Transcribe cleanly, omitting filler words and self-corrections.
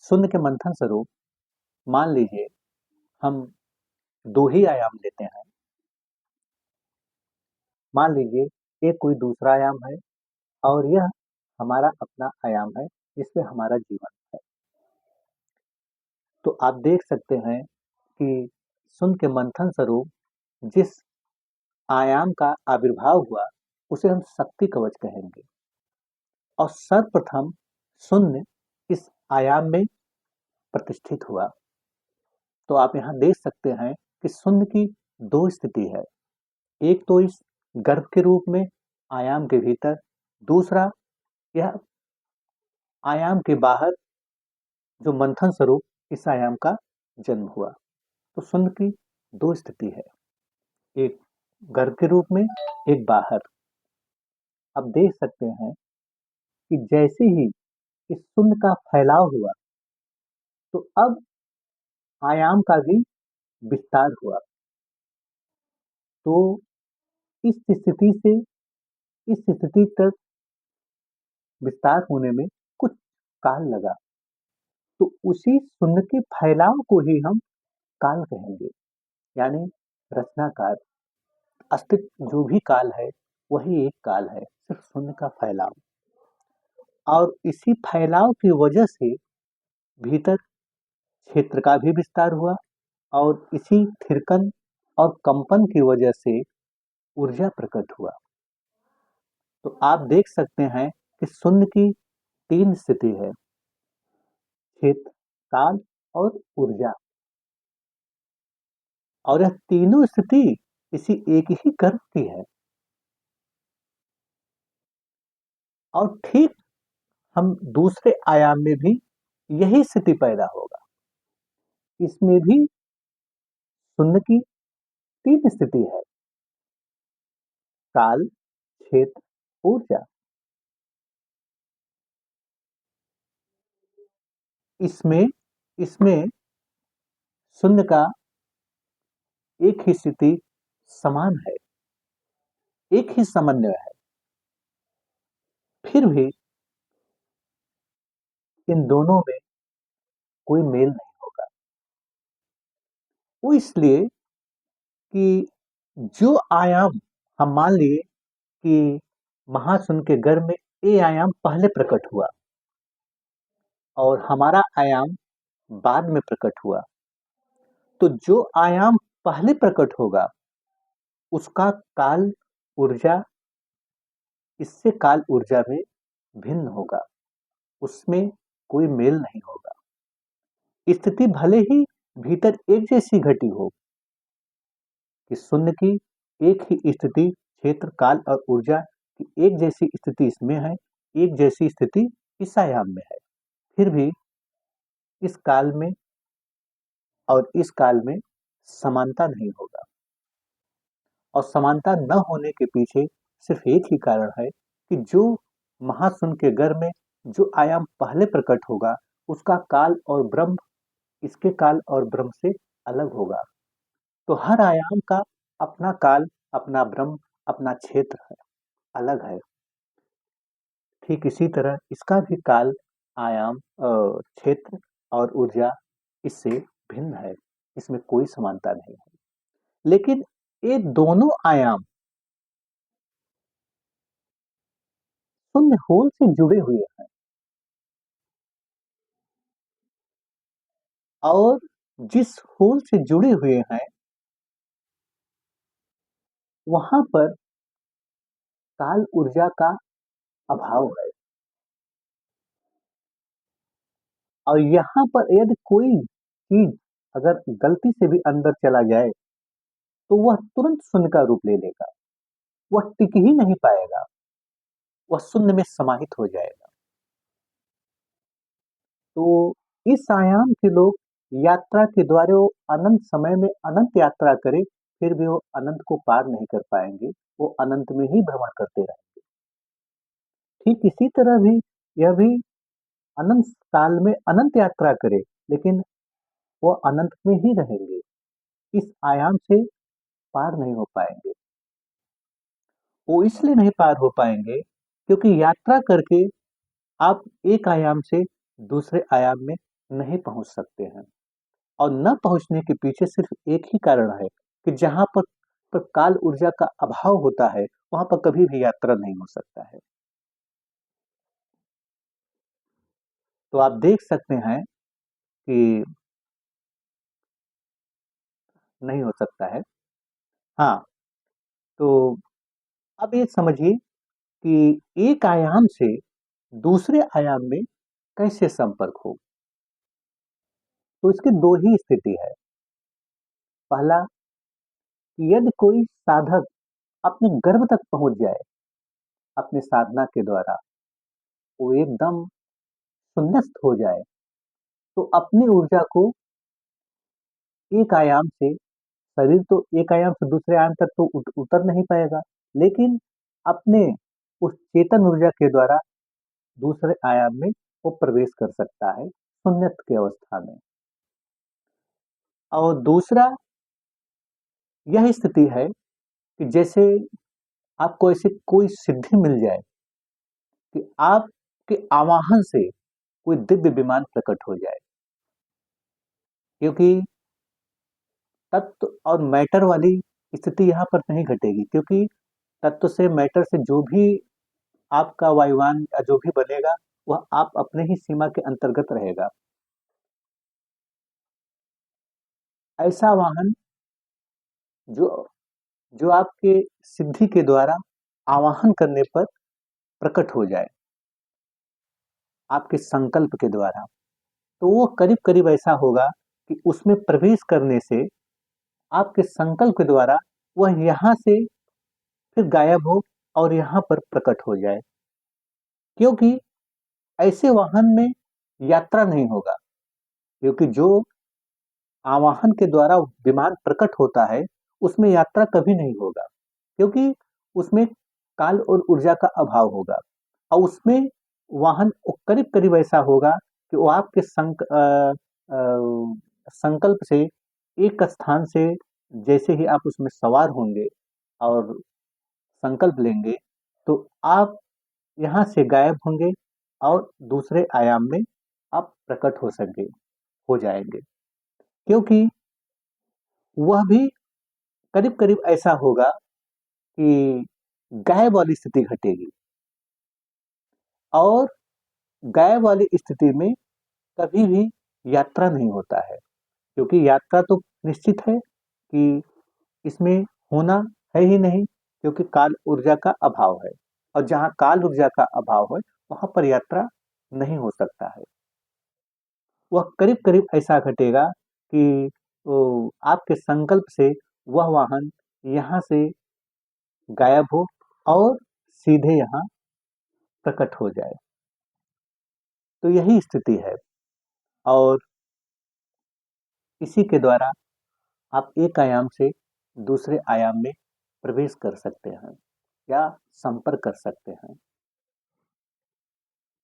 शून्य के मंथन स्वरूप मान लीजिए हम दो ही आयाम लेते हैं। मान लीजिए एक कोई दूसरा आयाम है और यह हमारा अपना आयाम है जिसमें हमारा जीवन है। तो आप देख सकते हैं कि शून्य के मंथन स्वरूप जिस आयाम का आविर्भाव हुआ उसे हम शक्ति कवच कहेंगे और सर्वप्रथम शून्य इस आयाम में प्रतिष्ठित हुआ। तो आप यहाँ देख सकते हैं कि शून्य की दो स्थिति है, एक तो इस गर्भ के रूप में आयाम के भीतर, दूसरा यह आयाम के बाहर जो मंथन स्वरूप इस आयाम का जन्म हुआ। तो शून्य की दो स्थिति है, एक गर्भ के रूप में, एक बाहर। अब देख सकते हैं कि जैसे ही इस शून्य का फैलाव हुआ तो अब आयाम का भी विस्तार हुआ। तो इस स्थिति से इस स्थिति तक विस्तार होने में कुछ काल लगा। तो उसी शून्य के फैलाव को ही हम काल कहेंगे, यानी रचनाकार। अस्तित्व जो भी काल है वही एक काल है, सिर्फ शून्य का फैलाव। और इसी फैलाव की वजह से भीतर क्षेत्र का भी विस्तार हुआ और इसी थिरकन और कंपन की वजह से ऊर्जा प्रकट हुआ। तो आप देख सकते हैं कि शून्य की तीन स्थिति है, क्षेत्र, काल और ऊर्जा। और यह तीनों स्थिति इसी एक ही कर्म की है। और ठीक हम दूसरे आयाम में भी यही स्थिति पैदा होगा। इसमें भी शून्य की तीन स्थिति है, काल, क्षेत्र, ऊर्जा। इसमें इसमें शून्य का एक ही स्थिति समान है, एक ही समन्वय है। फिर भी इन दोनों में कोई मेल नहीं होगा। वो इसलिए कि जो आयाम हम मान लिए कि महाशून्य के गर्भ में ए आयाम पहले प्रकट हुआ और हमारा आयाम बाद में प्रकट हुआ। तो जो आयाम पहले प्रकट होगा उसका काल ऊर्जा इससे काल ऊर्जा में भिन्न होगा, उसमें कोई मेल नहीं होगा। स्थिति भले ही भीतर एक जैसी घटी हो कि शून्य की एक ही स्थिति, क्षेत्र, काल और ऊर्जा की एक जैसी स्थिति इसमें है, एक जैसी स्थिति इस आयाम में है, फिर भी इस काल में और इस काल में समानता नहीं होगा। और समानता न होने के पीछे सिर्फ एक ही कारण है कि जो महाशून्य के गर्भ में जो आयाम पहले प्रकट होगा उसका काल और ब्रह्म इसके काल और ब्रह्म से अलग होगा। तो हर आयाम का अपना काल, अपना ब्रह्म, अपना क्षेत्र है, अलग है। ठीक इसी तरह इसका भी काल, आयाम, क्षेत्र और ऊर्जा इससे भिन्न है, इसमें कोई समानता नहीं है। लेकिन ये दोनों आयाम शून्य होल से जुड़े हुए हैं और जिस होल से जुड़े हुए हैं वहां पर काल ऊर्जा का अभाव है। और यहाँ पर यदि कोई चीज अगर गलती से भी अंदर चला जाए तो वह तुरंत शून्य का रूप ले लेगा, वह टिक ही नहीं पाएगा, वह शून्य में समाहित हो जाएगा। तो इस आयाम के लोग यात्रा के द्वारा वो अनंत समय में अनंत यात्रा करे फिर भी वो अनंत को पार नहीं कर पाएंगे, वो अनंत में ही भ्रमण करते रहेंगे। ठीक इसी तरह भी यह भी अनंत काल में अनंत यात्रा करे लेकिन वो अनंत में ही रहेंगे, इस आयाम से पार नहीं हो पाएंगे। वो इसलिए नहीं पार हो पाएंगे क्योंकि यात्रा करके आप एक आयाम से दूसरे आयाम में नहीं पहुंच सकते हैं। और न पहुंचने के पीछे सिर्फ एक ही कारण है कि जहां पर काल ऊर्जा का अभाव होता है वहां पर कभी भी यात्रा नहीं हो सकता है। तो आप देख सकते हैं कि नहीं हो सकता है। हाँ, तो अब ये समझिए कि एक आयाम से दूसरे आयाम में कैसे संपर्क हो। तो इसकी दो ही स्थिति है। पहला, कि यदि कोई साधक अपने गर्भ तक पहुंच जाए अपने साधना के द्वारा, वो एकदम सुन्नत हो जाए, तो अपनी ऊर्जा को एक आयाम से, शरीर तो एक आयाम से दूसरे आयाम तक तो उतर नहीं पाएगा, लेकिन अपने उस चेतन ऊर्जा के द्वारा दूसरे आयाम में वो प्रवेश कर सकता है सुन्नत की अवस्था में। और दूसरा यह स्थिति है कि जैसे आपको ऐसी कोई सिद्धि मिल जाए कि आपके आवाहन से कोई दिव्य विमान प्रकट हो जाए, क्योंकि तत्व और मैटर वाली स्थिति यहाँ पर नहीं घटेगी, क्योंकि तत्व से मैटर से जो भी आपका वायुयान या जो भी बनेगा वह आप अपने ही सीमा के अंतर्गत रहेगा। ऐसा वाहन जो जो आपके सिद्धि के द्वारा आवाहन करने पर प्रकट हो जाए आपके संकल्प के द्वारा, तो वो करीब करीब ऐसा होगा कि उसमें प्रवेश करने से आपके संकल्प के द्वारा वह यहाँ से फिर गायब हो और यहाँ पर प्रकट हो जाए, क्योंकि ऐसे वाहन में यात्रा नहीं होगा। क्योंकि जो आवाहन के द्वारा विमान प्रकट होता है उसमें यात्रा कभी नहीं होगा, क्योंकि उसमें काल और ऊर्जा का अभाव होगा। और उसमें वाहन करीब करीब ऐसा होगा कि वो आपके संकल्प से एक स्थान से जैसे ही आप उसमें सवार होंगे और संकल्प लेंगे, तो आप यहाँ से गायब होंगे और दूसरे आयाम में आप प्रकट हो जाएंगे, क्योंकि वह भी करीब करीब ऐसा होगा कि गायब वाली स्थिति घटेगी। और गायब वाली स्थिति में कभी भी यात्रा नहीं होता है, क्योंकि यात्रा तो निश्चित है कि इसमें होना है ही नहीं, क्योंकि काल ऊर्जा का अभाव है। और जहाँ काल ऊर्जा का अभाव है वहां पर यात्रा नहीं हो सकता है। वह करीब करीब ऐसा घटेगा कि आपके संकल्प से वह वाहन यहाँ से गायब हो और सीधे यहाँ प्रकट हो जाए। तो यही स्थिति है। और इसी के द्वारा आप एक आयाम से दूसरे आयाम में प्रवेश कर सकते हैं या संपर्क कर सकते हैं।